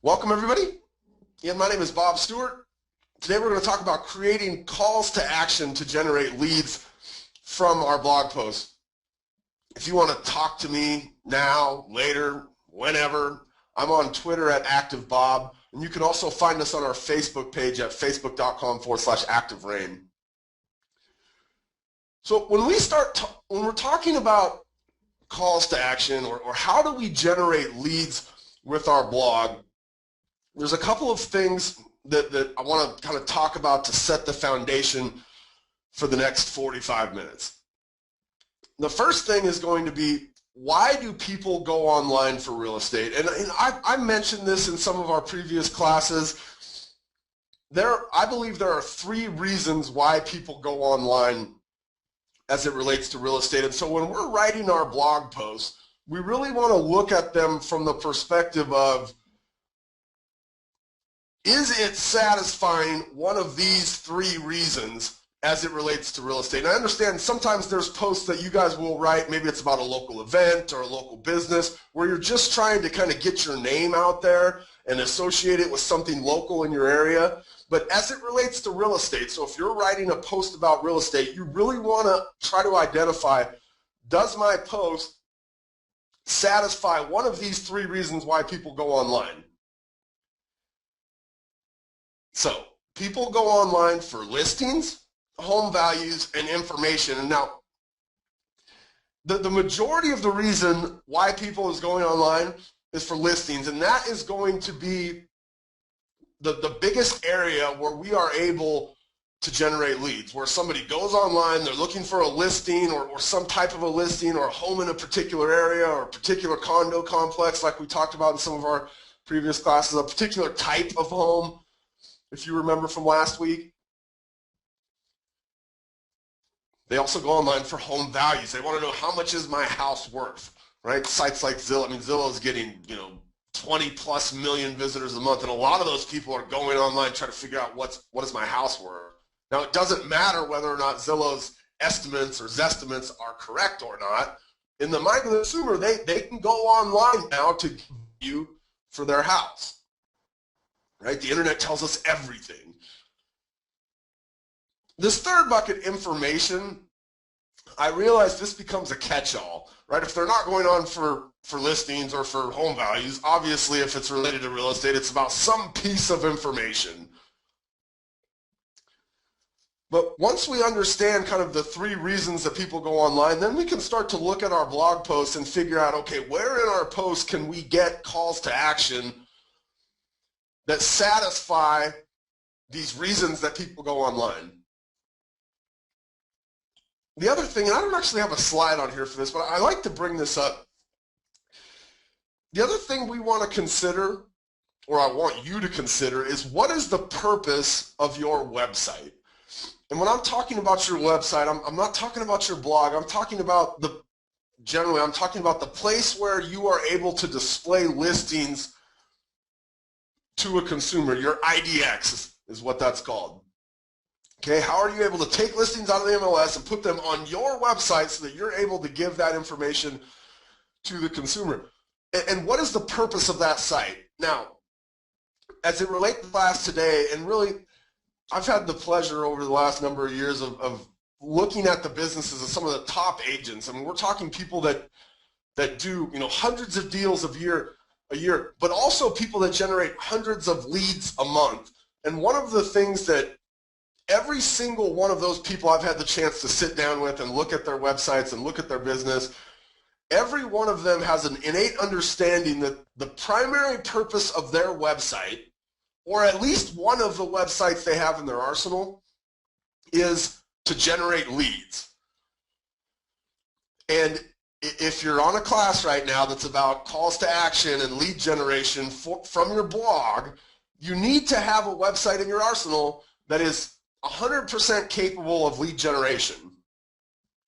Welcome everybody. Again, my name is Bob Stewart. Today we're going to talk about creating calls to action to generate leads from our blog posts. If you want to talk to me now, later, whenever, I'm on Twitter at ActiveBob, and you can also find us on our Facebook page at facebook.com/ActiveRain. So when we're talking about calls to action or how do we generate leads with our blog, there's a couple of things that I want to kind of talk about to set the foundation for the next 45 minutes. The first thing is going to be, why do people go online for real estate? And I mentioned this in some of our previous classes. I believe there are 3 reasons why people go online as it relates to real estate. And so when we're writing our blog posts, we really want to look at them from the perspective of, is it satisfying one of these 3 reasons as it relates to real estate? And I understand sometimes there's posts that you guys will write, maybe it's about a local event or a local business, where you're just trying to kind of get your name out there and associate it with something local in your area. But as it relates to real estate, so if you're writing a post about real estate, you really want to try to identify, does my post satisfy one of these 3 reasons why people go online? So people go online for listings, home values, and information. And now, the majority of the reason why people is going online is for listings, and that is going to be the biggest area where we are able to generate leads, where somebody goes online, they're looking for a listing or some type of a listing or a home in a particular area or a particular condo complex like we talked about in some of our previous classes, a particular type of home, if you remember from last week. They also go online for home values. They want to know, how much is my house worth, right? Sites like Zillow, Zillow is getting, 20+ million visitors a month, and a lot of those people are going online trying to figure out what is my house worth. Now, it doesn't matter whether or not Zillow's estimates or Zestimates are correct or not. In the mind of the consumer, they can go online now to give you for their house. Right? The internet tells us everything. This third bucket, information, I realize this becomes a catch-all, right? If they're not going on for listings or for home values, obviously if it's related to real estate, it's about some piece of information. But once we understand kind of the 3 reasons that people go online, then we can start to look at our blog posts and figure out, okay, where in our posts can we get calls to action that satisfy these reasons that people go online. The other thing, and I don't actually have a slide on here for this, but I like to bring this up. The other thing we want to consider, or I want you to consider, is what is the purpose of your website? And when I'm talking about your website, I'm not talking about your blog. I'm talking about I'm talking about the place where you are able to display listings to a consumer. Your IDX is what that's called. Okay, how are you able to take listings out of the MLS and put them on your website so that you're able to give that information to the consumer? And what is the purpose of that site? Now, as it relates to class today, and really, I've had the pleasure over the last number of years of looking at the businesses of some of the top agents. We're talking people that do hundreds of deals a year, but also people that generate hundreds of leads a month. And one of the things that every single one of those people I've had the chance to sit down with and look at their websites and look at their business, every one of them has an innate understanding that the primary purpose of their website, or at least one of the websites they have in their arsenal, is to generate leads. And if you're on a class right now that's about calls to action and lead generation from your blog, you need to have a website in your arsenal that is 100% capable of lead generation.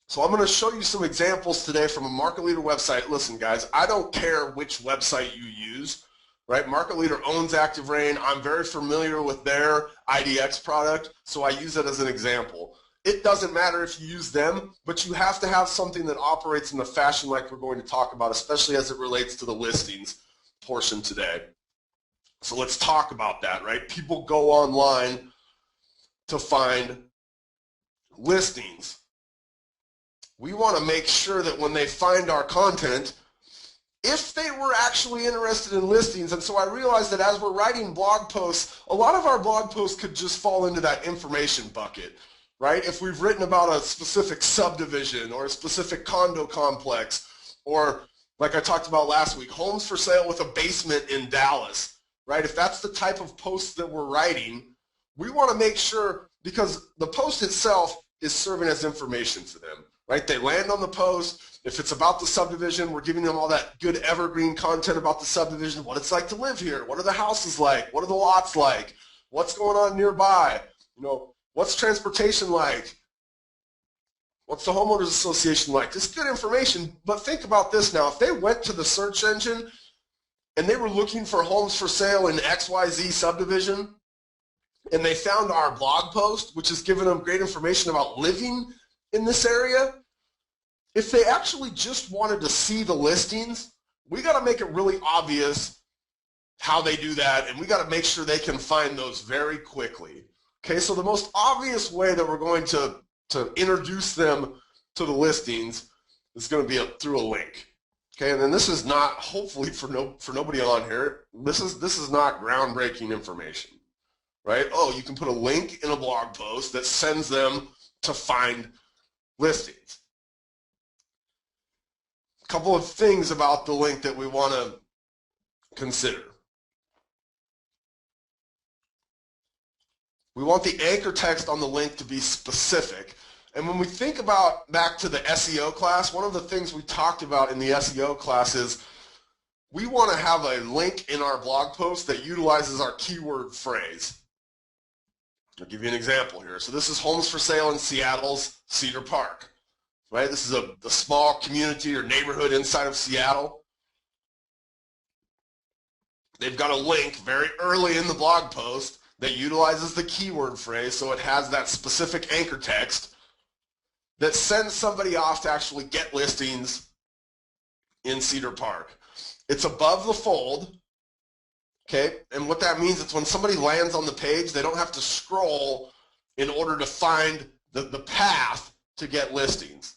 So I'm going to show you some examples today from a market leader website. Listen, guys, I don't care which website you use, right? Market Leader owns ActiveRain. I'm very familiar with their IDX product, so I use it as an example. It doesn't matter if you use them, but you have to have something that operates in the fashion like we're going to talk about, especially as it relates to the listings portion today. So let's talk about that, right? People go online to find listings. We want to make sure that when they find our content, if they were actually interested in listings, and so I realized that as we're writing blog posts, a lot of our blog posts could just fall into that information bucket, right? If we've written about a specific subdivision or a specific condo complex, or like I talked about last week, homes for sale with a basement in Dallas, right? If that's the type of post that we're writing, we want to make sure, because the post itself is serving as information for them, right? They land on the post. If it's about the subdivision, we're giving them all that good evergreen content about the subdivision, what it's like to live here, what are the houses like, what are the lots like, what's going on nearby, what's transportation like, what's the homeowners association like. Just good information. But think about this now. If they went to the search engine and they were looking for homes for sale in XYZ subdivision, and they found our blog post, which is giving them great information about living in this area, if they actually just wanted to see the listings, we got to make it really obvious how they do that, and we got to make sure they can find those very quickly. Okay, so the most obvious way that we're going to introduce them to the listings is going to be through a link. Okay, and then this is not, hopefully for nobody on here, this is not groundbreaking information, right? Oh, you can put a link in a blog post that sends them to find listings. A couple of things about the link that we want to consider. We want the anchor text on the link to be specific. And when we think about back to the SEO class, one of the things we talked about in the SEO class is we want to have a link in our blog post that utilizes our keyword phrase. I'll give you an example here. So this is homes for sale in Seattle's Cedar Park, right? This is a small community or neighborhood inside of Seattle. They've got a link very early in the blog post that utilizes the keyword phrase, so it has that specific anchor text that sends somebody off to actually get listings in Cedar Park. It's above the fold, okay? And what that means is when somebody lands on the page, they don't have to scroll in order to find the path to get listings.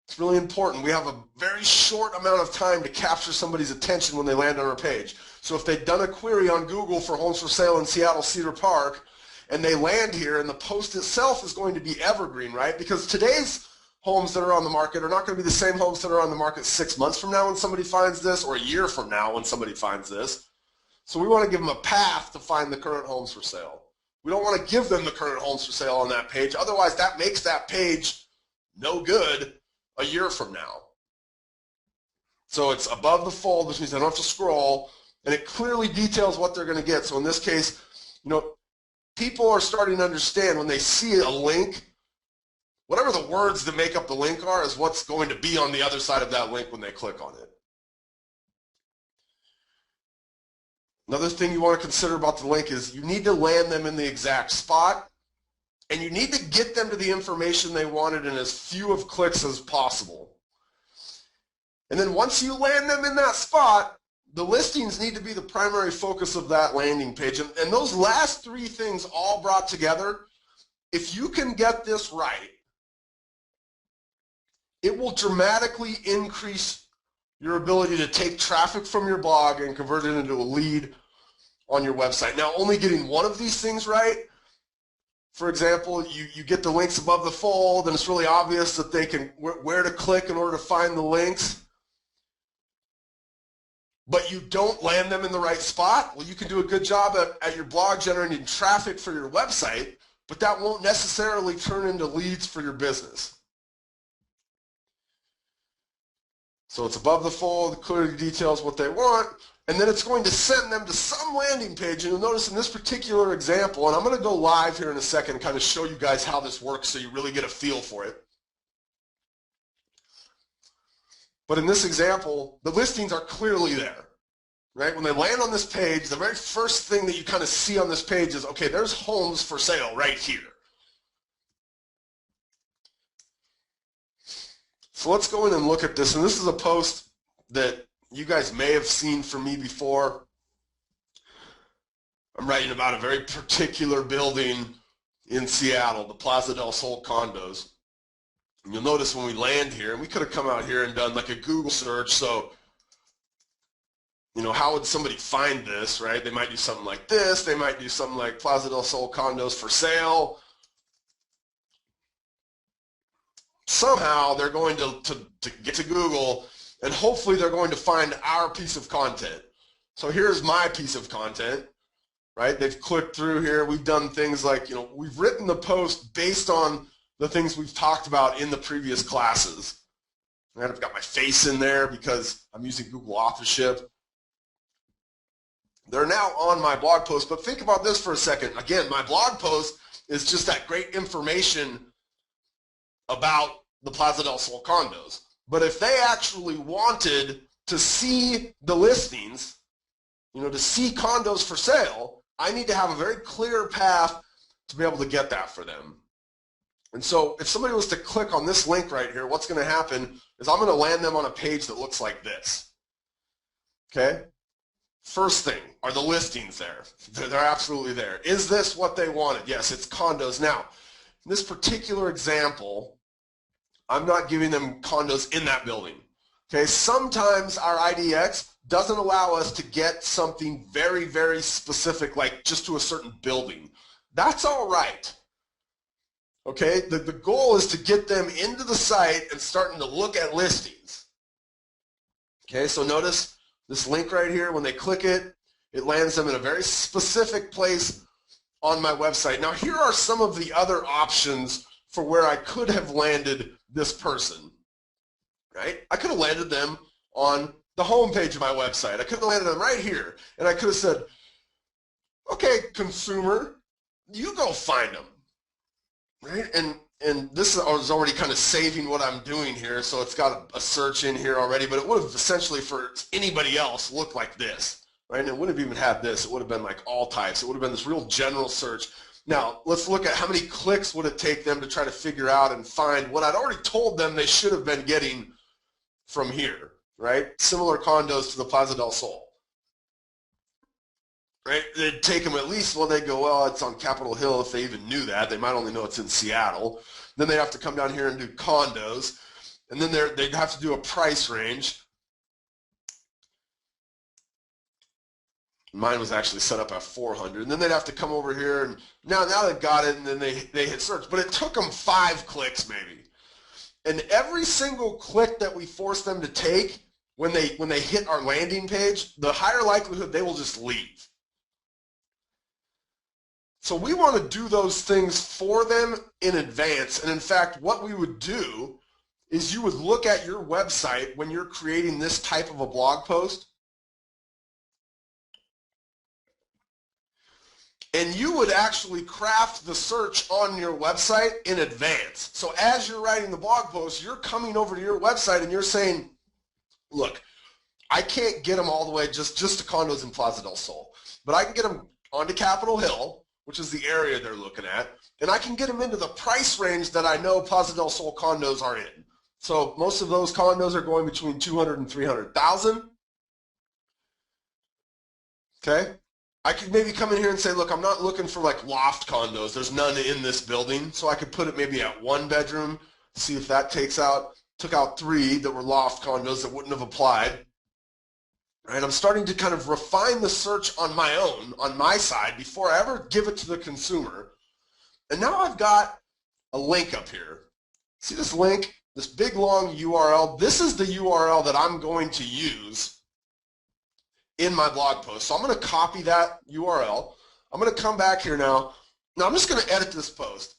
It's really important. We have a very short amount of time to capture somebody's attention when they land on our page. So if they've done a query on Google for homes for sale in Seattle Cedar Park, and they land here, and the post itself is going to be evergreen, right? Because today's homes that are on the market are not going to be the same homes that are on the market 6 months from now when somebody finds this, or a year from now when somebody finds this. So we want to give them a path to find the current homes for sale. We don't want to give them the current homes for sale on that page. Otherwise, that makes that page no good a year from now. So it's above the fold, which means they don't have to scroll, and it clearly details what they're going to get. So in this case, people are starting to understand when they see a link, whatever the words that make up the link are is what's going to be on the other side of that link when they click on it. Another thing you want to consider about the link is you need to land them in the exact spot, and you need to get them to the information they wanted in as few of clicks as possible. And then once you land them in that spot, the listings need to be the primary focus of that landing page. And those last three things all brought together, if you can get this right, it will dramatically increase your ability to take traffic from your blog and convert it into a lead on your website. Now, only getting one of these things right, for example, you get the links above the fold, and it's really obvious that they can where to click in order to find the links, but you don't land them in the right spot. Well, you can do a good job at your blog generating traffic for your website, but that won't necessarily turn into leads for your business. So it's above the fold, clearly details what they want, and then it's going to send them to some landing page. And you'll notice in this particular example, and I'm going to go live here in a second and kind of show you guys how this works so you really get a feel for it. But in this example, the listings are clearly there, right? When they land on this page, the very first thing that you kind of see on this page is, okay, there's homes for sale right here. So let's go in and look at this. And this is a post that you guys may have seen from me before. I'm writing about a very particular building in Seattle, the Plaza del Sol condos. And you'll notice when we land here, and we could have come out here and done like a Google search, so how would somebody find this, right? They might do something like this. They might do something like Plaza del Sol condos for sale. Somehow they're going to get to Google, and hopefully they're going to find our piece of content. So here's my piece of content, right? They've clicked through here. We've done things like, we've written the post based on the things we've talked about in the previous classes. And I've got my face in there because I'm using Google authorship. They're now on my blog post, but think about this for a second. Again, my blog post is just that great information about the Plaza del Sol condos. But if they actually wanted to see the listings, to see condos for sale, I need to have a very clear path to be able to get that for them. And so if somebody was to click on this link right here, what's going to happen is I'm going to land them on a page that looks like this. Okay? First thing, are the listings there? They're absolutely there. Is this what they wanted? Yes, it's condos. Now, in this particular example, I'm not giving them condos in that building. Okay, sometimes our IDX doesn't allow us to get something very, very specific, like just to a certain building. That's all right. Okay, the goal is to get them into the site and starting to look at listings. Okay, so notice this link right here, when they click it, it lands them in a very specific place on my website. Now here are some of the other options for where I could have landed this person, right? I could have landed them on the home page of my website. I could have landed them right here, and I could have said, okay, consumer, you go find them, right? And this is already kind of saving what I'm doing here, so it's got a search in here already, but it would have essentially for anybody else looked like this, right? And it wouldn't have even had this. It would have been like all types. It would have been this real general search. Now, let's look at how many clicks would it take them to try to figure out and find what I'd already told them they should have been getting from here, right? Similar condos to the Plaza del Sol. Right? They'd take them at least, well, they'd go, well, it's on Capitol Hill. If they even knew that, they might only know it's in Seattle. Then they'd have to come down here and do condos. And then they'd have to do a price range. Mine was actually set up at 400. And then they'd have to come over here, and now they've got it, and then they hit search. But it took them 5 clicks maybe. And every single click that we force them to take when they hit our landing page, the higher likelihood they will just leave. So we want to do those things for them in advance. And in fact, what we would do is you would look at your website when you're creating this type of a blog post, and you would actually craft the search on your website in advance. So as you're writing the blog post, you're coming over to your website and you're saying, look, I can't get them all the way just to condos in Plaza del Sol, but I can get them onto Capitol Hill, which is the area they're looking at, and I can get them into the price range that I know Plaza del Sol condos are in. So most of those condos are going between 200 and 300,000. Okay? I could maybe come in here and say, look, I'm not looking for like loft condos. There's none in this building. So I could put it maybe at 1 bedroom, see if that took out 3 that were loft condos that wouldn't have applied. Right? I'm starting to kind of refine the search on my own, on my side, before I ever give it to the consumer. And now I've got a link up here. See this link, this big long URL? This is the URL that I'm going to use in my blog post. So I'm going to copy that URL. I'm going to come back here now. Now I'm just going to edit this post.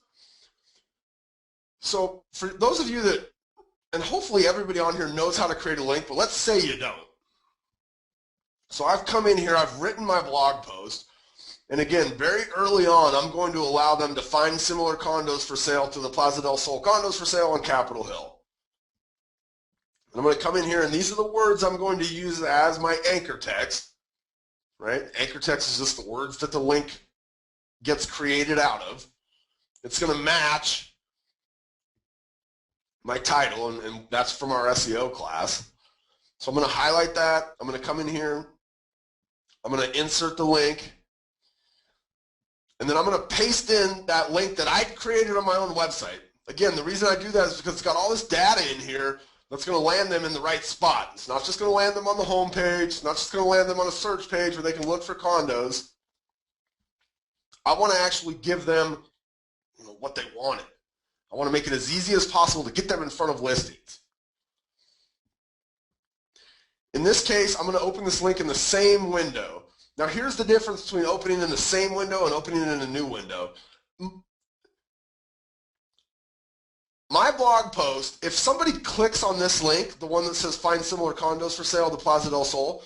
So for those of you that, and hopefully everybody on here knows how to create a link, but let's say you don't. So I've come in here, I've written my blog post, and again, very early on, I'm going to allow them to find similar condos for sale to the Plaza del Sol condos for sale on Capitol Hill. And I'm going to come in here, and these are the words I'm going to use as my anchor text, right? Anchor text is just the words that the link gets created out of. It's going to match my title, and that's from our SEO class. So I'm going to highlight that. I'm going to come in here. I'm going to insert the link. And then I'm going to paste in that link that I created on my own website. Again, the reason I do that is because it's got all this data in here that's going to land them in the right spot. It's not just going to land them on the home page. It's not just going to land them on a search page where they can look for condos. I want to actually give them, what they wanted. I want to make it as easy as possible to get them in front of listings. In this case, I'm going to open this link in the same window. Now here's the difference between opening in the same window and opening it in a new window. My blog post, if somebody clicks on this link, the one that says find similar condos for sale to Plaza del Sol,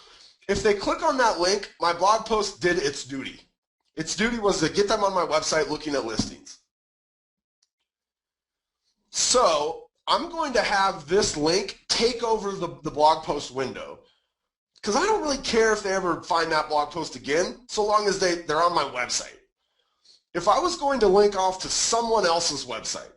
if they click on that link, my blog post did its duty. Its duty was to get them on my website looking at listings. So I'm going to have this link take over the blog post window, because I don't really care if they ever find that blog post again, so long as they're on my website. If I was going to link off to someone else's website,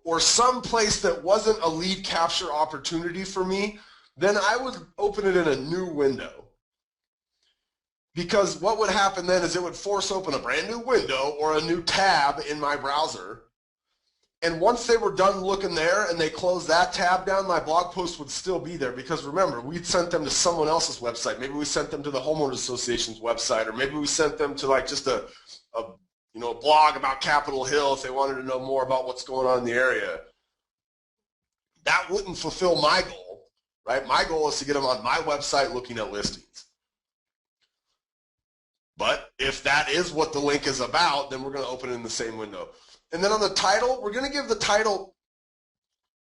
or some place that wasn't a lead capture opportunity for me, then I would open it in a new window. Because what would happen then is it would force open a brand new window or a new tab in my browser. And once they were done looking there and they closed that tab down, my blog post would still be there, because remember, we'd sent them to someone else's website. Maybe we sent them to the homeowners association's website, or maybe we sent them to like just a blog about Capitol Hill if they wanted to know more about what's going on in the area. That wouldn't fulfill my goal, right? My goal is to get them on my website looking at listings. But if that is what the link is about, then we're going to open it in the same window. And then on the title, we're going to give the title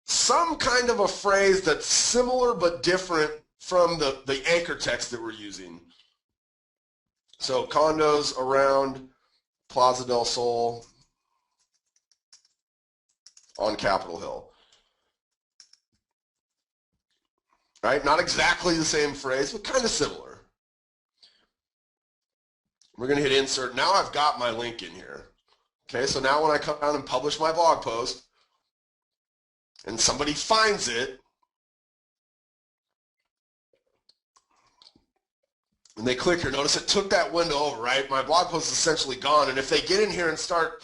some kind of a phrase that's similar but different from the anchor text that we're using. So condos around Plaza del Sol on Capitol Hill. Right? Not exactly the same phrase, but kind of similar. We're going to hit insert. Now I've got my link in here. Okay, so now when I come down and publish my blog post and somebody finds it and they click here, notice it took that window over, right? My blog post is essentially gone, and if they get in here and start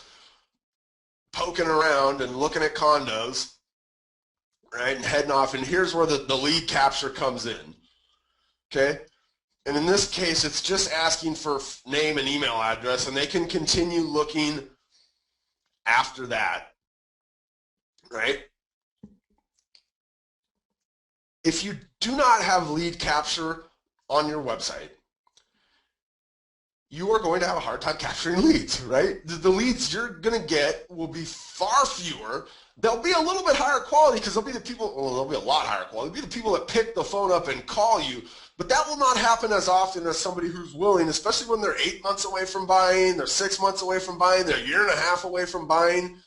poking around and looking at condos, right, and heading off, and here's where the lead capture comes in, okay? And in this case, it's just asking for name and email address, and they can continue looking after that, right? If you do not have lead capture on your website, you are going to have a hard time capturing leads, right? The leads you're going to get will be far fewer. They'll be a little bit higher quality because they'll be the people, well, they'll be a lot higher quality. They'll be the people that pick the phone up and call you, but that will not happen as often as somebody who's willing, especially when they're 8 months away from buying, they're 6 months away from buying, they're a year and a half away from buying.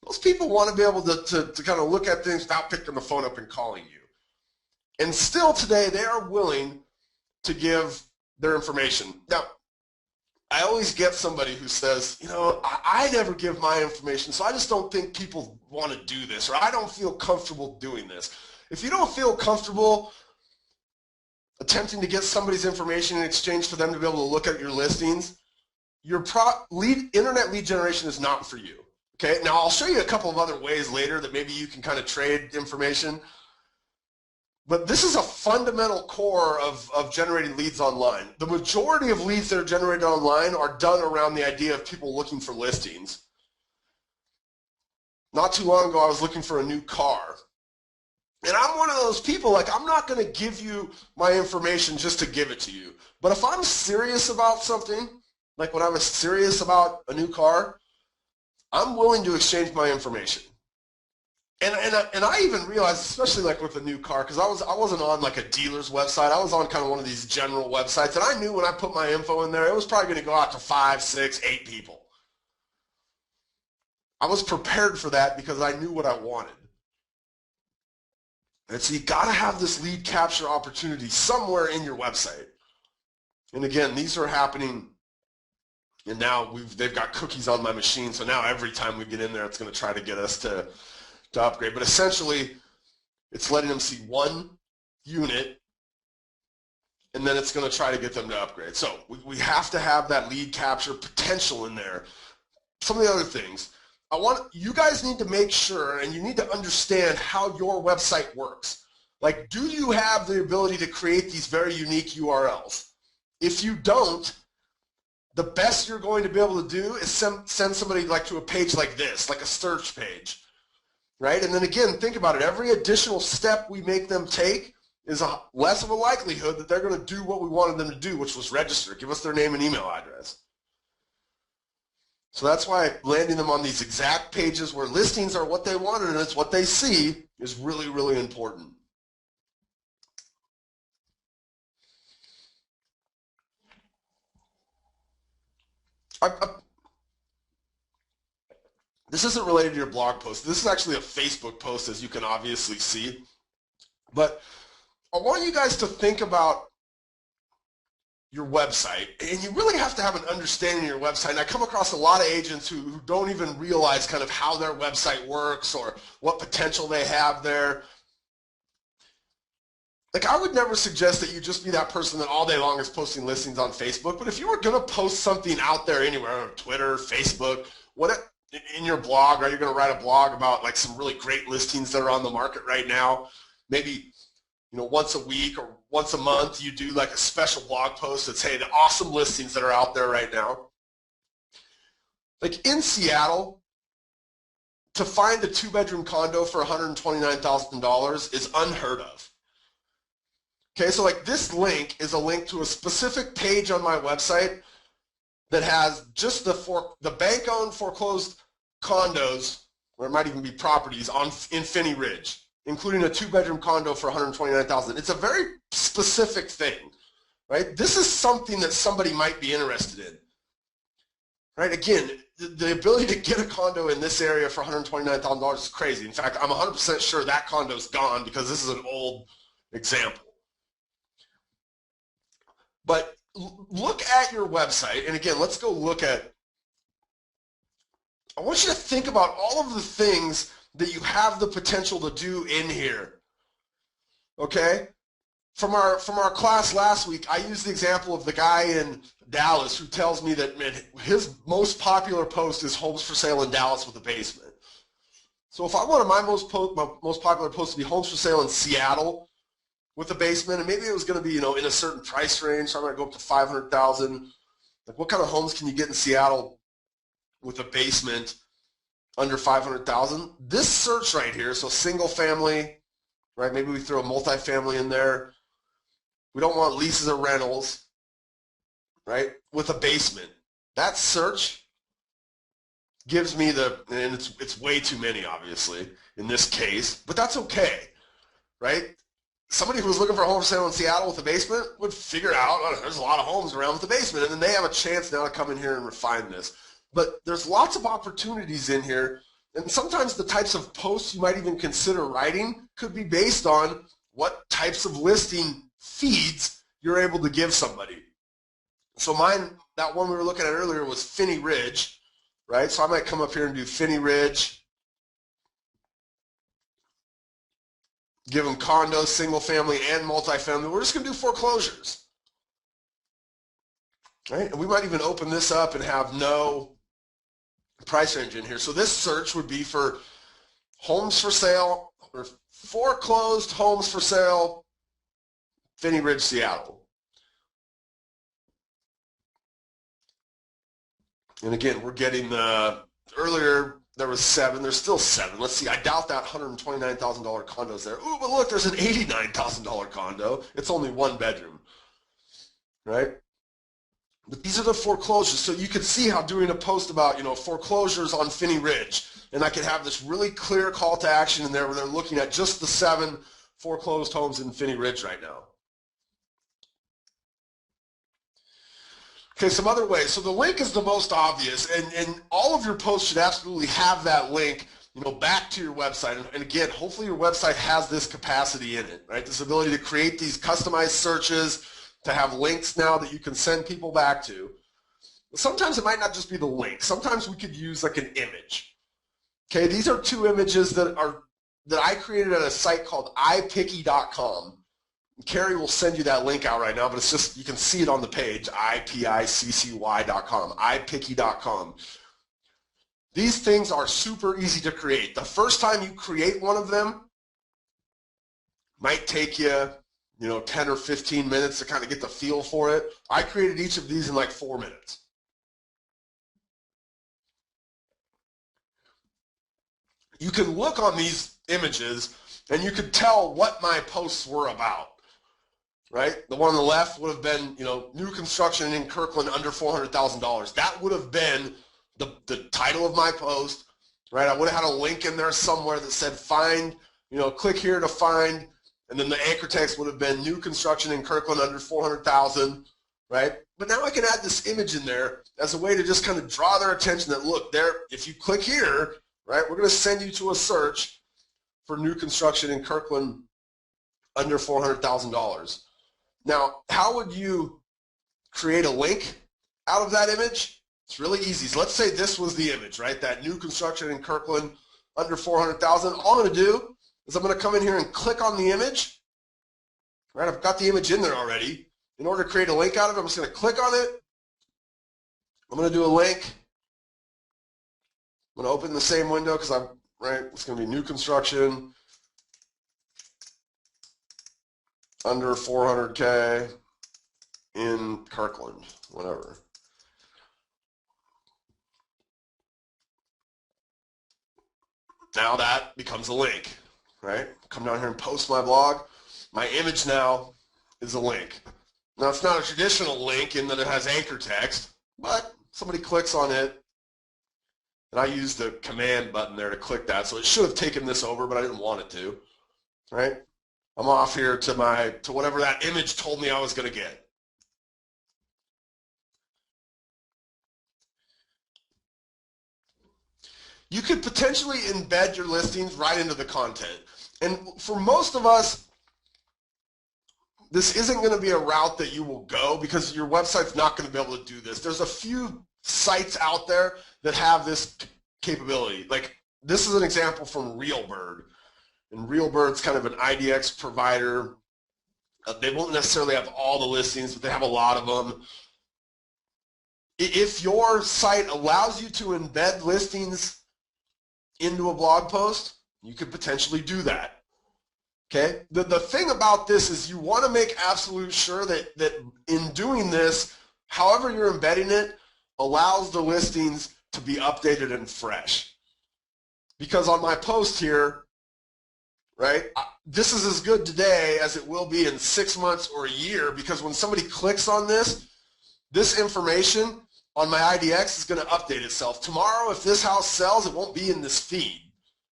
Those people want to be able to kind of look at things without picking the phone up and calling you. And still today, they are willing to give their information. Now, I always get somebody who says, I never give my information, so I just don't think people want to do this, or I don't feel comfortable doing this. If you don't feel comfortable attempting to get somebody's information in exchange for them to be able to look at your listings, your internet lead generation is not for you. Okay, now I'll show you a couple of other ways later that maybe you can kind of trade information. But this is a fundamental core of generating leads online. The majority of leads that are generated online are done around the idea of people looking for listings. Not too long ago, I was looking for a new car. And I'm one of those people, like, I'm not going to give you my information just to give it to you. But if I'm serious about something, like when I was serious about a new car, I'm willing to exchange my information. And I even realized, especially like with a new car, because I wasn't on like a dealer's website. I was on kind of one of these general websites, and I knew when I put my info in there, it was probably going to go out to 5, 6, 8 people. I was prepared for that because I knew what I wanted. And so you got to have this lead capture opportunity somewhere in your website. And again, these are happening, and now they've got cookies on my machine, so now every time we get in there, it's going to try to get us to upgrade. But essentially, it's letting them see one unit and then it's going to try to get them to upgrade. So we have to have that lead capture potential in there. Some of the other things, you guys need to make sure, and you need to understand how your website works. Like, do you have the ability to create these very unique URLs? If you don't, the best you're going to be able to do is send somebody like to a page like this, like a search page, right? And then again, think about it. Every additional step we make them take is less of a likelihood that they're going to do what we wanted them to do, which was register, give us their name and email address. So that's why landing them on these exact pages where listings are what they wanted and it's what they see is really, really important. This isn't related to your blog post. This is actually a Facebook post, as you can obviously see. But I want you guys to think about your website, and you really have to have an understanding of your website. And I come across a lot of agents who don't even realize kind of how their website works or what potential they have there. Like, I would never suggest that you just be that person that all day long is posting listings on Facebook, but if you were going to post something out there anywhere, Twitter, Facebook, in your blog, right, you're going to write a blog about like some really great listings that are on the market right now, maybe, you know, once a week or once a month you do like a special blog post that's, hey, the awesome listings that are out there right now. Like in Seattle, to find a 2-bedroom condo for $129,000 is unheard of. Okay, so like this link is a link to a specific page on my website that has just the bank-owned foreclosed condos, or it might even be properties, in Finney Ridge, including a 2-bedroom condo for $129,000. It's a very specific thing, right? This is something that somebody might be interested in, right? Again, the ability to get a condo in this area for $129,000 is crazy. In fact, I'm 100% sure that condo's gone because this is an old example. But look at your website, and again, let's go look at, I want you to think about all of the things that you have the potential to do in here, okay? From our class last week, I used the example of the guy in Dallas who tells me that, man, his most popular post is homes for sale in Dallas with a basement. So if I wanted my most popular post to be homes for sale in Seattle with a basement, and maybe it was going to be, you know, in a certain price range, so I'm going to go up to $500,000. Like, what kind of homes can you get in Seattle with a basement under $500,000? This search right here, so single family, right? Maybe we throw a multifamily in there. We don't want leases or rentals, right? With a basement. That search gives me and it's way too many, obviously, in this case, but that's okay, right? Somebody who was looking for a home for sale in Seattle with a basement would figure out, oh, there's a lot of homes around with a basement, and then they have a chance now to come in here and refine this. But there's lots of opportunities in here, and sometimes the types of posts you might even consider writing could be based on what types of listing feeds you're able to give somebody. So mine, that one we were looking at earlier was Finney Ridge, right? So I might come up here and do Finney Ridge, give them condos, single family, and multifamily. We're just going to do foreclosures, right? And we might even open this up and have no price range in here. So this search would be for homes for sale or foreclosed homes for sale, Finney Ridge, Seattle. And again, we're getting earlier there was 7. There's still 7. Let's see. I doubt that $129,000 condo's there. Ooh, but look, there's an $89,000 condo. It's only 1 bedroom, right? But these are the foreclosures. So you can see how doing a post about, you know, foreclosures on Finney Ridge, and I could have this really clear call to action in there where they're looking at just the 7 foreclosed homes in Finney Ridge right now. Okay, some other ways. So the link is the most obvious, and all of your posts should absolutely have that link, you know, back to your website. And again, hopefully your website has this capacity in it, right? This ability to create these customized searches, to have links now that you can send people back to. But sometimes it might not just be the link. Sometimes we could use like an image. Okay, these are 2 images that I created at a site called ipicky.com. Carrie will send you that link out right now, but it's just, you can see it on the page, ipiccy.com, ipicky.com. These things are super easy to create. The first time you create one of them might take you, 10 or 15 minutes to kind of get the feel for it. I created each of these in like 4 minutes. You can look on these images and you could tell what my posts were about, right? The one on the left would have been, new construction in Kirkland under $400,000. That would have been the title of my post, right? I would have had a link in there somewhere that said find, click here to find, and then the anchor text would have been new construction in Kirkland under 400,000, right? But now I can add this image in there as a way to just kind of draw their attention that, look, there, if you click here, right, we're going to send you to a search for new construction in Kirkland under $400,000. Now, how would you create a link out of that image? It's really easy. So let's say this was the image, right? That new construction in Kirkland under 400,000. All I'm going to do is I'm going to come in here and click on the image, right? I've got the image in there already. In order to create a link out of it, I'm just going to click on it. I'm going to do a link. I'm going to open the same window because it's going to be new construction under 400K in Kirkland, whatever. Now that becomes a link, right? Come down here and post my blog. My image now is a link. Now it's not a traditional link in that it has anchor text, but somebody clicks on it, and I use the command button there to click that, so it should have taken this over, but I didn't want it to, right? I'm off here to whatever that image told me I was going to get. You could potentially embed your listings right into the content. And for most of us, this isn't going to be a route that you will go because your website's not going to be able to do this. There's a few sites out there that have this capability. Like, this is an example from RealBird. And RealBird's kind of an IDX provider. They won't necessarily have all the listings, but they have a lot of them. If your site allows you to embed listings into a blog post, you could potentially do that. Okay? The thing about this is you want to make absolute sure that in doing this, however you're embedding it, allows the listings to be updated and fresh. Because on my post here, right, this is as good today as it will be in 6 months or a year, because when somebody clicks on this information on my IDX is going to update itself. Tomorrow, if this house sells, it won't be in this feed,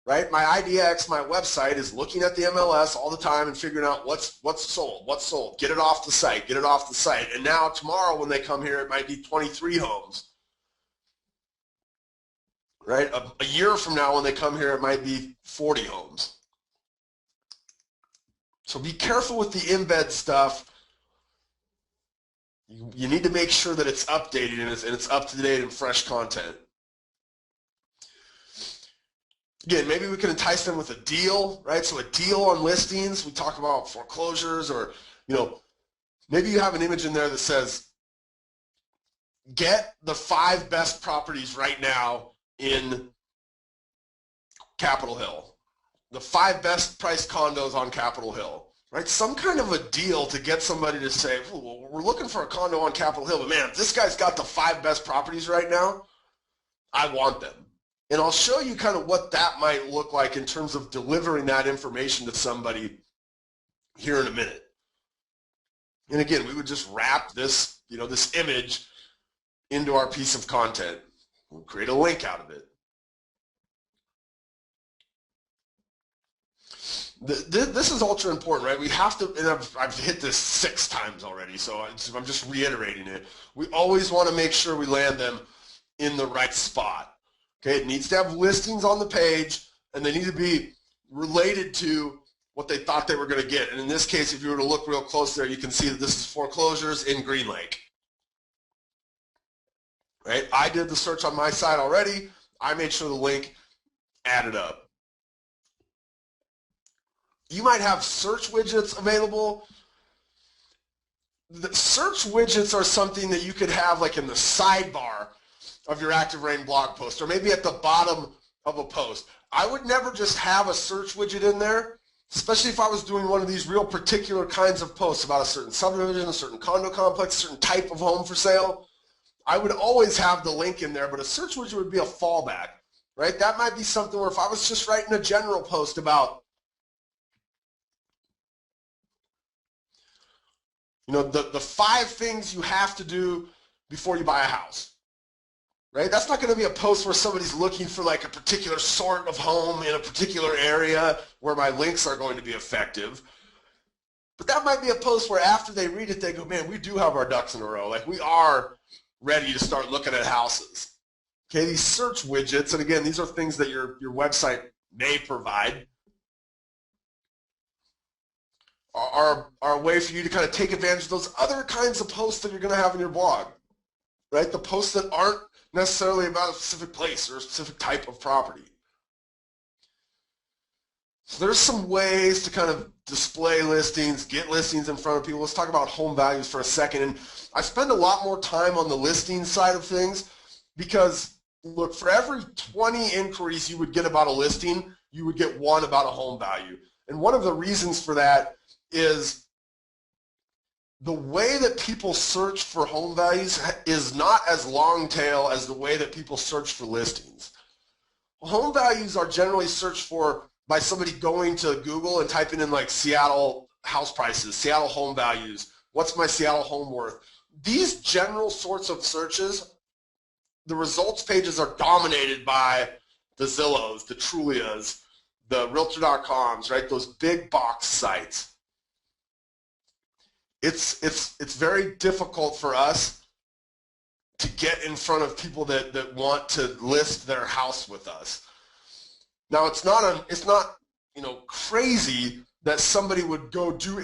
right? My IDX, my website, is looking at the MLS all the time and figuring out what's sold, get it off the site, get it off the site. And now tomorrow when they come here, it might be 23 homes, right? A year from now when they come here, it might be 40 homes. So be careful with the embed stuff. You need to make sure that it's updated and it's up to date and fresh content. Again, maybe we can entice them with a deal, right? So a deal on listings. We talk about foreclosures, or maybe you have an image in there that says, get the 5 best properties right now in Capitol Hill. The 5 best priced condos on Capitol Hill. Right, some kind of a deal to get somebody to say, well, we're looking for a condo on Capitol Hill, but man, if this guy's got the 5 best properties right now, I want them. And I'll show you kind of what that might look like in terms of delivering that information to somebody here in a minute. And again, we would just wrap this, this image into our piece of content. We'll create a link out of it. This is ultra important, right? We have to, and I've hit this 6 times already, so I'm just reiterating it. We always want to make sure we land them in the right spot. Okay, it needs to have listings on the page, and they need to be related to what they thought they were going to get. And in this case, if you were to look real close there, you can see that this is foreclosures in Green Lake. Right? I did the search on my site already. I made sure the link added up. You might have search widgets available. the search widgets are something that you could have like in the sidebar of your ActiveRain blog post, or maybe at the bottom of a post. I would never just have a search widget in there, especially if I was doing one of these real particular kinds of posts about a certain subdivision, a certain condo complex, a certain type of home for sale. I would always have the link in there, but a search widget would be a fallback, right? That might be something where if I was just writing a general post about, the 5 things you have to do before you buy a house, right? That's not going to be a post where somebody's looking for like a particular sort of home in a particular area where my links are going to be effective. But that might be a post where after they read it, they go, man, we do have our ducks in a row. Like we are ready to start looking at houses. Okay, these search widgets, and again, these are things that your website may provide, are a way for you to kind of take advantage of those other kinds of posts that you're going to have in your blog, right? The posts that aren't necessarily about a specific place or a specific type of property. So there's some ways to kind of display listings, get listings in front of people. Let's talk about home values for a second. And I spend a lot more time on the listing side of things because, look, for every 20 inquiries you would get about a listing, you would get 1 about a home value. And one of the reasons for that is the way that people search for home values is not as long tail as the way that people search for listings. Home values are generally searched for by somebody going to Google and typing in like Seattle house prices, Seattle home values, what's my Seattle home worth. These general sorts of searches, the results pages are dominated by the Zillows, the Trulias, the Realtor.coms, right? Those big box sites. It's very difficult for us to get in front of people that want to list their house with us. Now it's not crazy that somebody would go do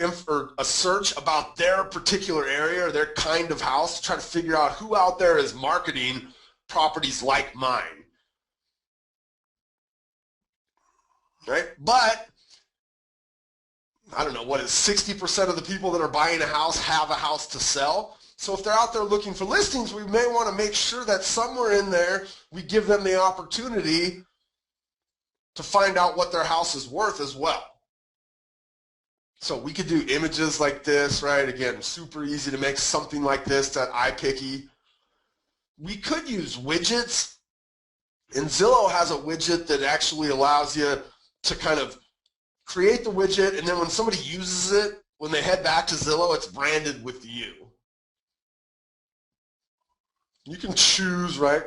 a search about their particular area or their kind of house to try to figure out who out there is marketing properties like mine, right? But I don't know, what is 60% of the people that are buying a house have a house to sell? So if they're out there looking for listings, we may want to make sure that somewhere in there we give them the opportunity to find out what their house is worth as well. So we could do images like this, right? Again, super easy to make something like this that eye-picky. We could use widgets, and Zillow has a widget that actually allows you to kind of create the widget, and then when somebody uses it, when they head back to Zillow, it's branded with you. You can choose, right?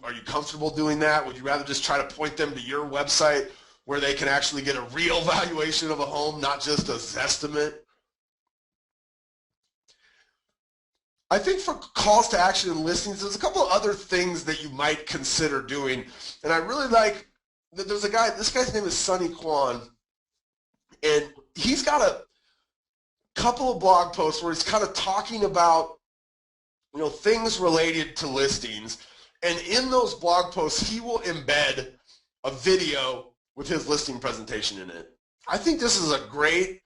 Are you comfortable doing that? Would you rather just try to point them to your website where they can actually get a real valuation of a home, not just a Zestimate? I think for calls to action and listings, there's a couple of other things that you might consider doing. And I really like that there's a guy, this guy's name is Sunny Kwan, and he's got a couple of blog posts where he's kind of talking about things related to listings, and in those blog posts he will embed a video with his listing presentation in it. I think this is a great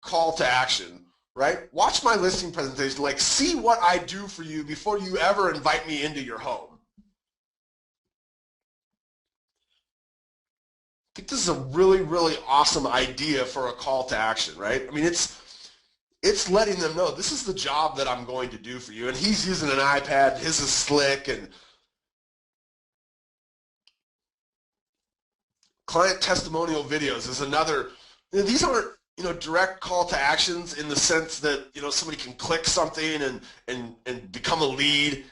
call to action, right? Watch my listing presentation, like see what I do for you before you ever invite me into your home. I think this is a really, really awesome idea for a call to action, right? I mean, it's letting them know this is the job that I'm going to do for you. And he's using an iPad, his is slick, and client testimonial videos is another. These aren't direct call to actions in the sense that somebody can click something and become a lead.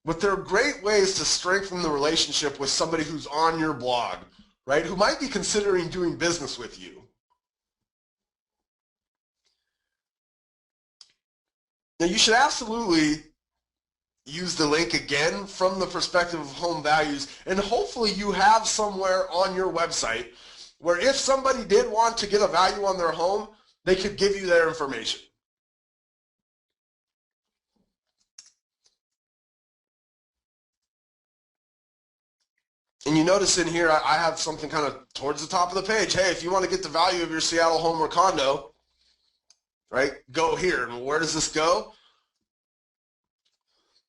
But they're great ways to strengthen the relationship with somebody who's on your blog, right? Who might be considering doing business with you. Now, you should absolutely use the link again from the perspective of home values, and hopefully you have somewhere on your website where if somebody did want to get a value on their home, they could give you their information. And you notice in here I have something kind of towards the top of the page. Hey, if you want to get the value of your Seattle home or condo, right? Go here. And where does this go?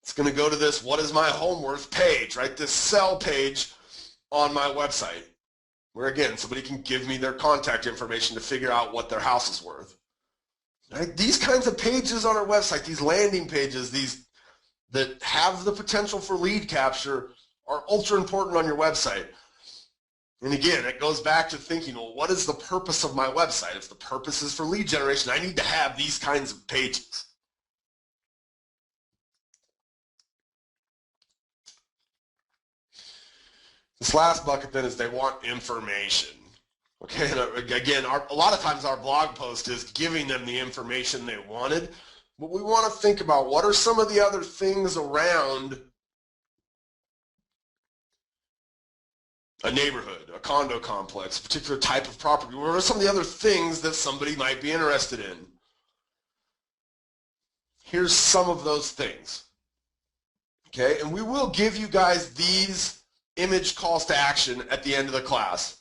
It's going to go to this what is my home worth page, right? This sell page on my website, where again, somebody can give me their contact information to figure out what their house is worth. Right? These kinds of pages on our website, these landing pages, these that have the potential for lead capture are ultra important on your website. And again, it goes back to thinking, well, what is the purpose of my website? If the purpose is for lead generation, I need to have these kinds of pages. This last bucket then is they want information. Okay, and again, a lot of times our blog post is giving them the information they wanted, but we want to think about what are some of the other things around a neighborhood, a condo complex, a particular type of property. What are some of the other things that somebody might be interested in? Here's some of those things. Okay, and we will give you guys these image calls to action at the end of the class.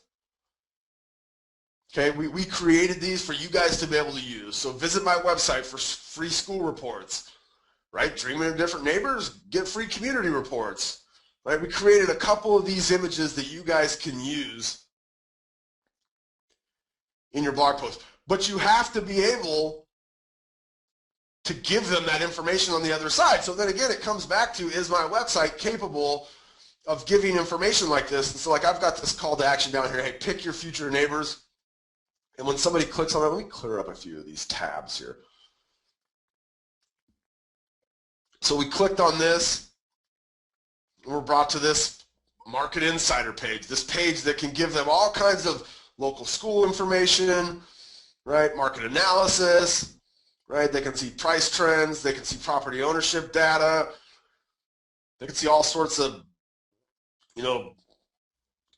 Okay, we created these for you guys to be able to use. So visit my website for free school reports, right? Dreaming of different neighbors, get free community reports, right? We created a couple of these images that you guys can use in your blog post. But you have to be able to give them that information on the other side. So then again, it comes back to, is my website capable of giving information like this? And so like I've got this call to action down here, hey, pick your future neighbors. And when somebody clicks on that, let me clear up a few of these tabs here. So we clicked on this, and we're brought to this Market Insider page, this page that can give them all kinds of local school information, right? Market analysis, right? They can see price trends, they can see property ownership data, they can see all sorts of,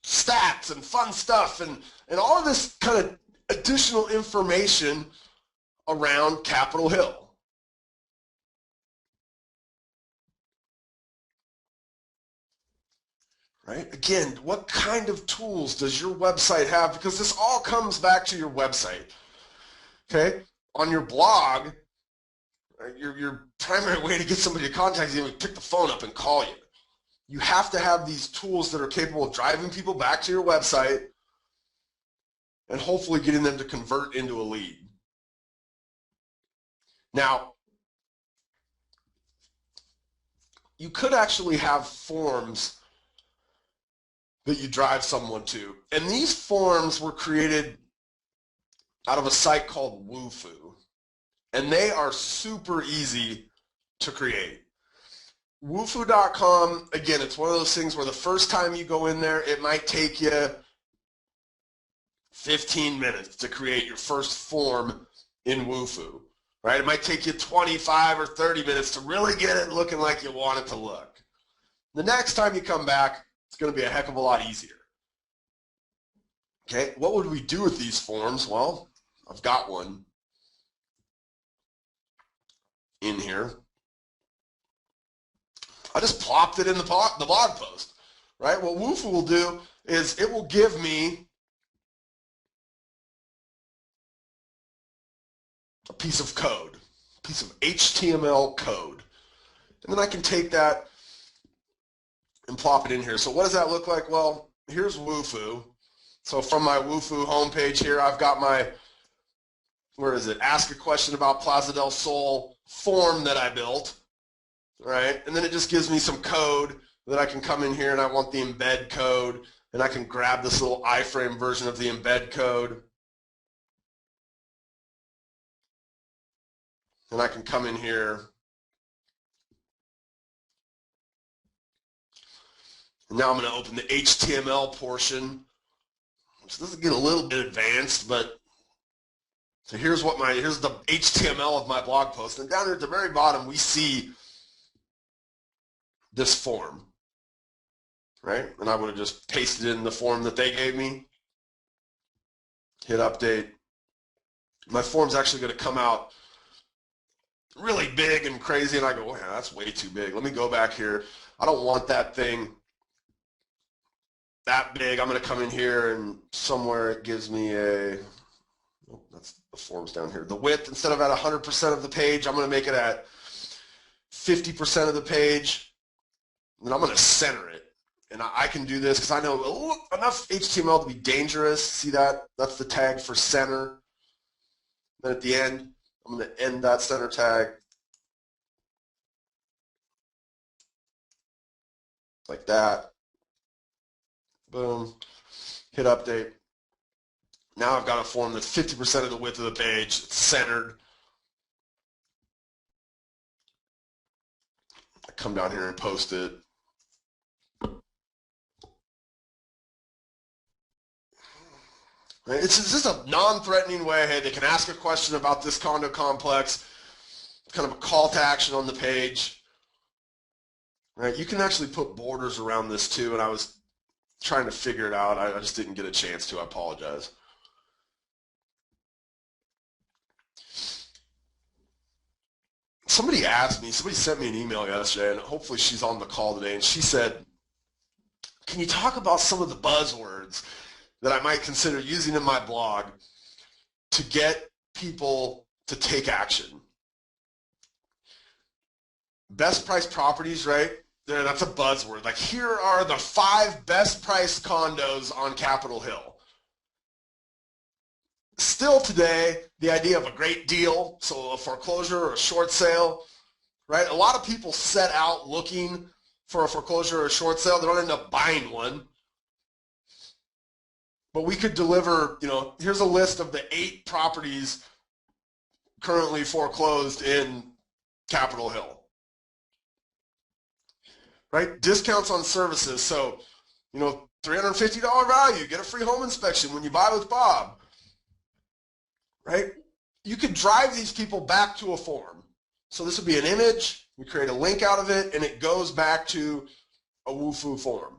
stats and fun stuff and all of this kind of additional information around Capitol Hill. Right? Again, what kind of tools does your website have? Because this all comes back to your website. Okay? On your blog, right, your primary way to get somebody to contact you is pick the phone up and call you. You have to have these tools that are capable of driving people back to your website and hopefully getting them to convert into a lead. Now, you could actually have forms that you drive someone to. And these forms were created out of a site called Wufoo. And they are super easy to create. Wufoo.com, again, it's one of those things where the first time you go in there, it might take you 15 minutes to create your first form in Wufoo, right? It might take you 25 or 30 minutes to really get it looking like you want it to look. The next time you come back, it's going to be a heck of a lot easier. Okay, what would we do with these forms? Well, I've got one in here. I just plopped it in the blog post, right? What Wufoo will do is it will give me a piece of code, a piece of HTML code. And then I can take that and plop it in here. So what does that look like? Well, here's Wufoo. So from my Wufoo homepage here, I've got my, where is it? Ask a question about Plaza del Sol form that I built, right? And then it just gives me some code that I can come in here and I want the embed code, and I can grab this little iframe version of the embed code. And I can come in here and now I'm going to open the HTML portion. So this is getting a little bit advanced, but so here's the HTML of my blog post. And down here at the very bottom, we see this form, right? And I would have just pasted in the form that they gave me. Hit update. My form's actually going to come out really big and crazy, and I go, oh, yeah, that's way too big. Let me go back here. I don't want that thing that big. I'm going to come in here and somewhere it gives me a, oh, that's the forms down here. The width, instead of at 100% of the page, I'm going to make it at 50% of the page, and I'm going to center it. And I can do this because I know enough HTML to be dangerous. See that? That's the tag for center. Then at the end, I'm going to end that center tag like that. Boom. Hit update. Now I've got a form that's 50% of the width of the page. It's centered. I come down here and post it. It's just a non-threatening way. Hey, they can ask a question about this condo complex. It's kind of a call to action on the page. Right? You can actually put borders around this too, and I was trying to figure it out. I just didn't get a chance to. I apologize. Somebody asked me, somebody sent me an email yesterday, and hopefully she's on the call today, and she said, can you talk about some of the buzzwords that I might consider using in my blog to get people to take action? Best price properties, right? That's a buzzword. Like, here are the 5 best priced condos on Capitol Hill. Still today, the idea of a great deal, so a foreclosure or a short sale, right? A lot of people set out looking for a foreclosure or a short sale. They don't end up buying one. But we could deliver, here's a list of the 8 properties currently foreclosed in Capitol Hill. Right? Discounts on services. So, $350 value, get a free home inspection when you buy with Bob. Right? You could drive these people back to a form. So this would be an image, we create a link out of it, and it goes back to a WooFoo form.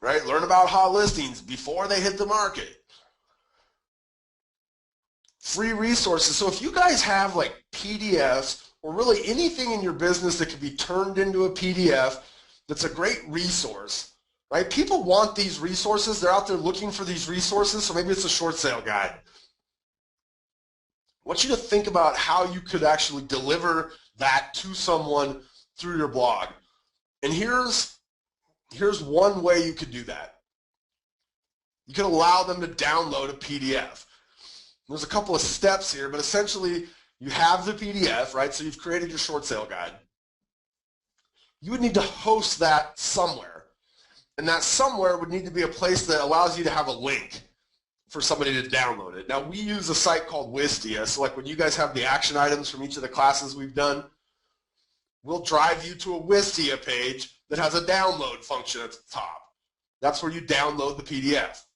Right? Learn about hot listings before they hit the market. Free resources. So if you guys have like PDFs or really anything in your business that can be turned into a PDF, that's a great resource. Right? People want these resources. They're out there looking for these resources, so maybe it's a short sale guide. I want you to think about how you could actually deliver that to someone through your blog. And here's one way you could do that. You could allow them to download a PDF. There's a couple of steps here, but essentially you have the PDF, right? So you've created your short sale guide. You would need to host that somewhere. And that somewhere would need to be a place that allows you to have a link for somebody to download it. Now, we use a site called Wistia. So like when you guys have the action items from each of the classes we've done, we'll drive you to a Wistia page that has a download function at the top. That's where you download the PDF.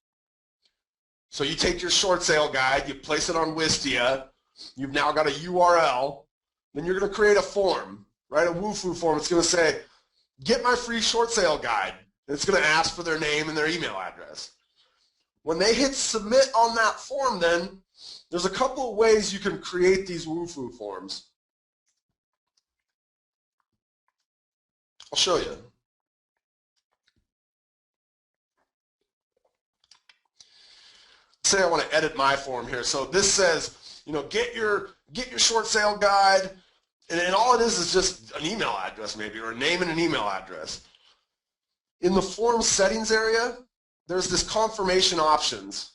So you take your short sale guide, you place it on Wistia, you've now got a URL, then you're going to create a form, right? A WooFoo form. It's going to say, get my free short sale guide. And it's going to ask for their name and their email address. When they hit submit on that form, then there's a couple of ways you can create these WooFoo forms. I'll show you. Say I want to edit my form here. So this says, get your short sale guide, and all it is just an email address maybe, or a name and an email address. In the form settings area, there's this confirmation options.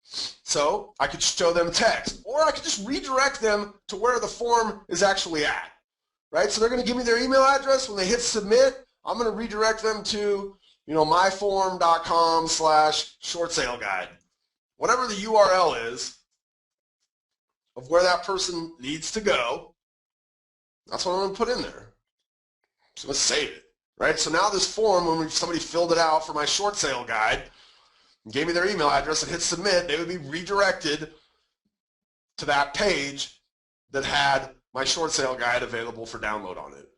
So I could show them text, or I could just redirect them to where the form is actually at, right? So they're going to give me their email address. When they hit submit, I'm going to redirect them to, myform.com/short sale guide. Whatever the URL is of where that person needs to go, that's what I'm going to put in there. So let's save it. Right? So now this form, when somebody filled it out for my short sale guide and gave me their email address and hit submit, they would be redirected to that page that had my short sale guide available for download on it.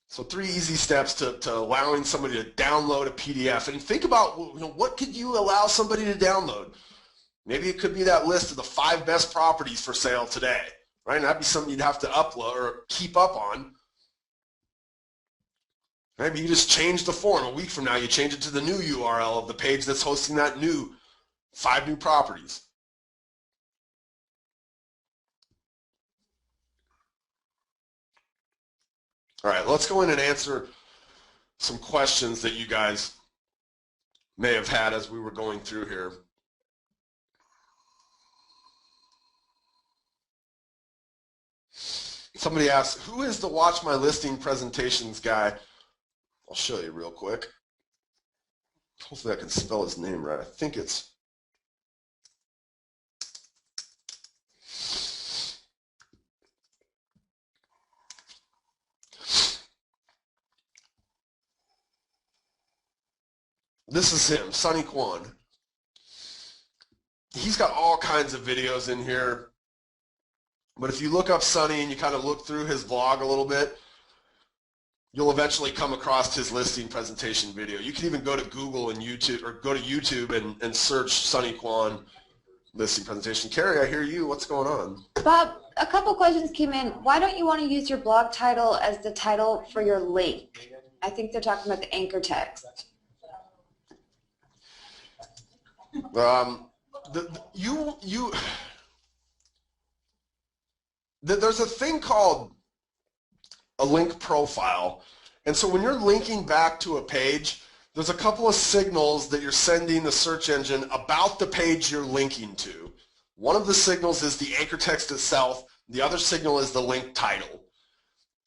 So 3 easy steps to allowing somebody to download a PDF. And think about, what could you allow somebody to download? Maybe it could be that list of the 5 best properties for sale today. Right? And that'd be something you'd have to upload or keep up on. Maybe you just change the form. A week from now, you change it to the new URL of the page that's hosting that new 5 new properties. All right, let's go in and answer some questions that you guys may have had as we were going through here. Somebody asked, who is the Watch My Listing Presentations guy? I'll show you real quick. Hopefully I can spell his name right. I think it's this is him, Sonny Kwan. He's got all kinds of videos in here. But if you look up Sonny and you kind of look through his vlog a little bit, you'll eventually come across his listing presentation video. You can even go to Google and YouTube, or go to YouTube and search Sonny Kwan listing presentation. Carrie, I hear you. What's going on? Bob, a couple questions came in. Why don't you want to use your blog title as the title for your link? I think they're talking about the anchor text. There's a thing called a link profile, and so when you're linking back to a page, there's a couple of signals that you're sending the search engine about the page you're linking to. One of the signals is the anchor text itself. The other signal is the link title.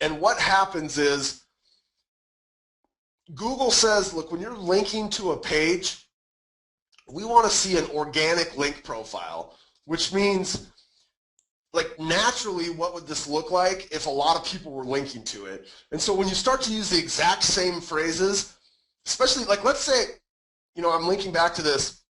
And what happens is Google says, look, when you're linking to a page, we want to see an organic link profile, which means, like, naturally, what would this look like if a lot of people were linking to it? And so when you start to use the exact same phrases, especially, like, let's say, you know, I'm linking back to this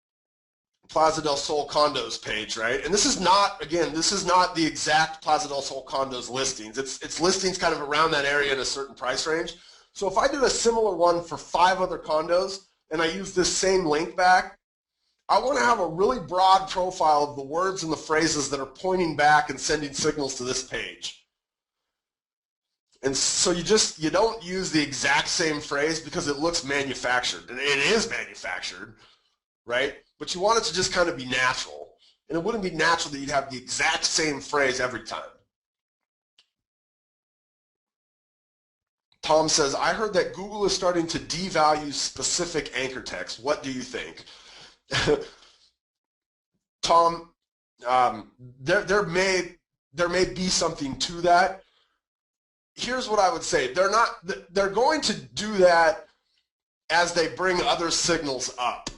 Plaza del Sol condos page, right? And this is not, again, this is not the exact Plaza del Sol condos listings. It's listings kind of around that area in a certain price range. So if I do a similar one for 5 other condos and I use this same link back, I want to have a really broad profile of the words and the phrases that are pointing back and sending signals to this page. And so you don't use the exact same phrase because it looks manufactured, and it is manufactured, right? But you want it to just kind of be natural, and it wouldn't be natural that you'd have the exact same phrase every time. Tom says, I heard that Google is starting to devalue specific anchor text. What do you think? Tom, there may be something to that. Here's what I would say. They're going to do that as they bring other signals up,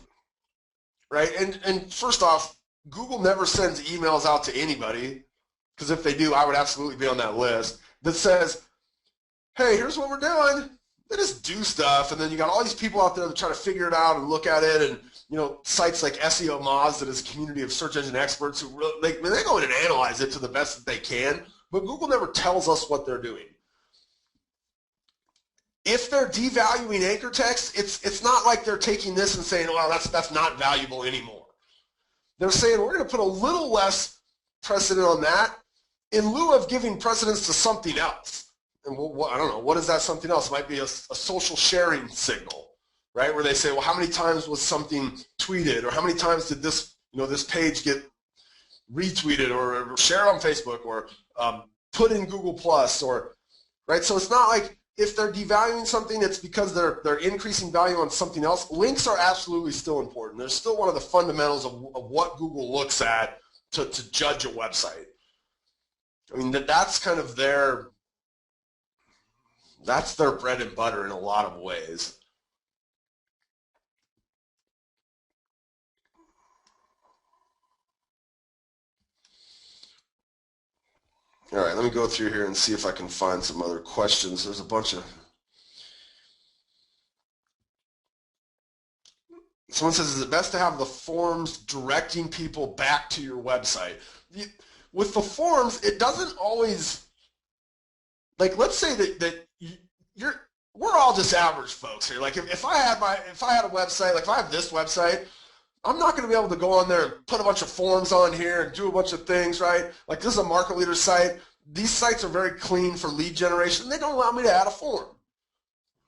right? And first off, Google never sends emails out to anybody, because if they do, I would absolutely be on that list, that says, hey, here's what we're doing. They just do stuff, and then you got all these people out there that try to figure it out and look at it, and you know, sites like SEO Moz, that is a community of search engine experts who really, they go in and analyze it to the best that they can, but Google never tells us what they're doing. If they're devaluing anchor text, it's not like they're taking this and saying, well, that's not valuable anymore. They're saying we're going to put a little less precedent on that in lieu of giving precedence to something else. And I don't know, what is that something else? It might be a social sharing signal, right? Where they say, well, how many times was something tweeted, or how many times did this, you know, this page get retweeted or shared on Facebook, or put in Google Plus, or right? So it's not like if they're devaluing something, it's because they're increasing value on something else. Links are absolutely still important. They're still one of the fundamentals of what Google looks at to judge a website. I mean, that's kind of that's their bread and butter in a lot of ways. All right, let me go through here and see if I can find some other questions. There's a bunch of... Someone says, is it best to have the forms directing people back to your website? With the forms, it doesn't always... Like, let's say that we're all just average folks here. Like, if I had a website, like if I have this website, I'm not going to be able to go on there and put a bunch of forms on here and do a bunch of things, right? Like, this is a market leader site. These sites are very clean for lead generation. They don't allow me to add a form.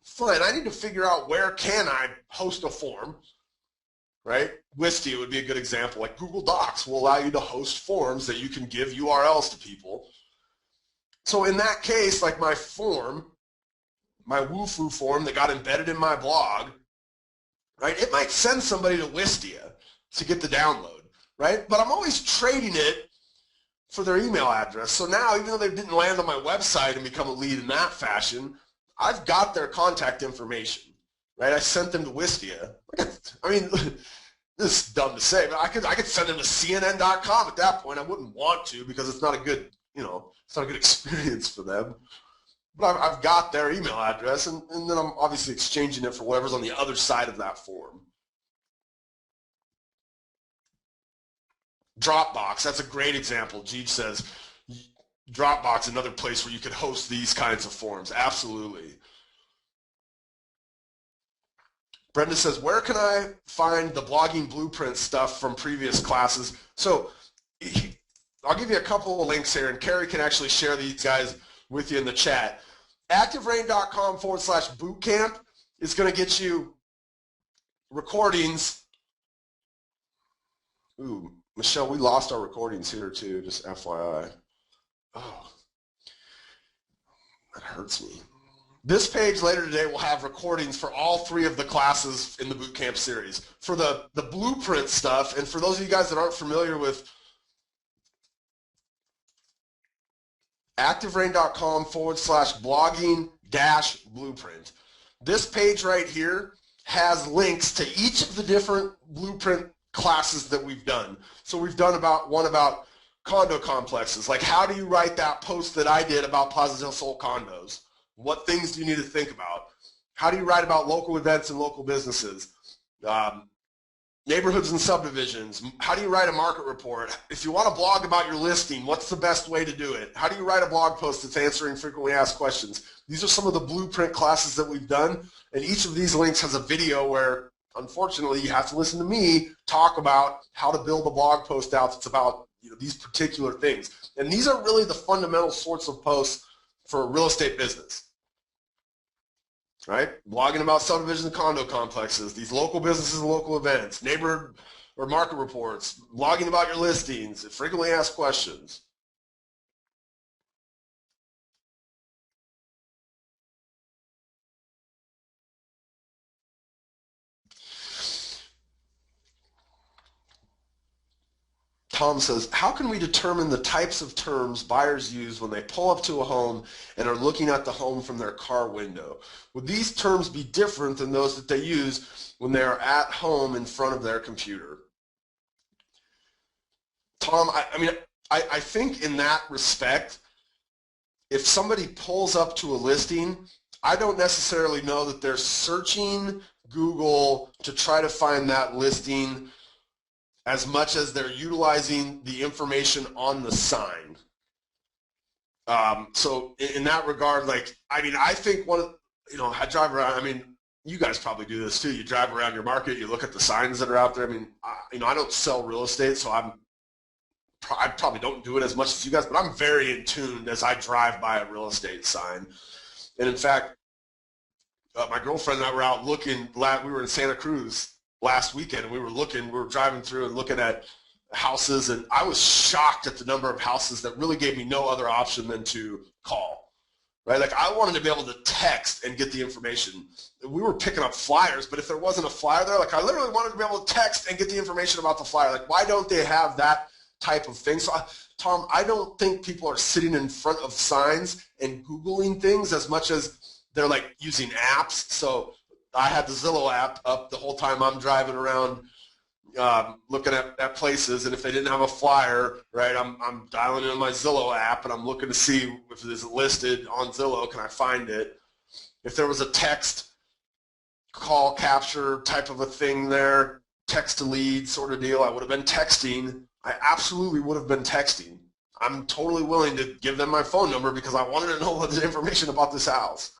Fine, I need to figure out where can I host a form, right? Wistia would be a good example. Like Google Docs will allow you to host forms that you can give URLs to people. So in that case, like my form, my Wufoo form that got embedded in my blog, right? It might send somebody to Wistia to get the download, right? But I'm always trading it for their email address. So now, even though they didn't land on my website and become a lead in that fashion, I've got their contact information, right? I sent them to Wistia. I mean, this is dumb to say, but I could send them to CNN.com at that point. I wouldn't want to because it's not a good, it's not a good experience for them. But I've got their email address, and then I'm obviously exchanging it for whatever's on the other side of that form. Dropbox, that's a great example. Jeej says, Dropbox, another place where you could host these kinds of forms. Absolutely. Brenda says, where can I find the blogging blueprint stuff from previous classes? So I'll give you a couple of links here, and Carrie can actually share these guys with you in the chat. ActiveRain.com/bootcamp is going to get you recordings. Ooh, Michelle, we lost our recordings here too, just FYI. Oh, that hurts me. This page later today will have recordings for all 3 of the classes in the bootcamp series. For the blueprint stuff, and for those of you guys that aren't familiar with ActiveRain.com/blogging-blueprint. This page right here has links to each of the different blueprint classes that we've done. So we've done one about condo complexes, like how do you write that post that I did about Plaza del Sol condos? What things do you need to think about? How do you write about local events and local businesses? Neighborhoods and subdivisions. How do you write a market report? If you want to blog about your listing, what's the best way to do it? How do you write a blog post that's answering frequently asked questions? These are some of the blueprint classes that we've done, and each of these links has a video where, unfortunately, you have to listen to me talk about how to build a blog post out that's about these particular things. And these are really the fundamental sorts of posts for a real estate business. Right? Blogging about subdivisions and condo complexes, these local businesses and local events, neighborhood or market reports, blogging about your listings, frequently asked questions. Tom says, how can we determine the types of terms buyers use when they pull up to a home and are looking at the home from their car window? Would these terms be different than those that they use when they are at home in front of their computer? Tom, I think in that respect, if somebody pulls up to a listing, I don't necessarily know that they're searching Google to try to find that listing as much as they're utilizing the information on the sign. So in that regard, I think I drive around, you guys probably do this too. You drive around your market, you look at the signs that are out there. I don't sell real estate, so I probably don't do it as much as you guys, but I'm very in tune as I drive by a real estate sign. And in fact, my girlfriend and I were out looking, we were in Santa Cruz last weekend, and we were driving through and looking at houses, and I was shocked at the number of houses that really gave me no other option than to call, right? Like I wanted to be able to text and get the information. We were picking up flyers, but if there wasn't a flyer there, I literally wanted to be able to text and get the information about the flyer. Why don't they have that type of thing? So Tom, I don't think people are sitting in front of signs and Googling things as much as they're using apps. So I had the Zillow app up the whole time I'm driving around looking at places, and if they didn't have a flyer, right, I'm dialing in my Zillow app and I'm looking to see if it is listed on Zillow, can I find it? If there was a text call capture type of a thing there, text to lead sort of deal, I would have been texting. I absolutely would have been texting. I'm totally willing to give them my phone number because I wanted to know the information about this house.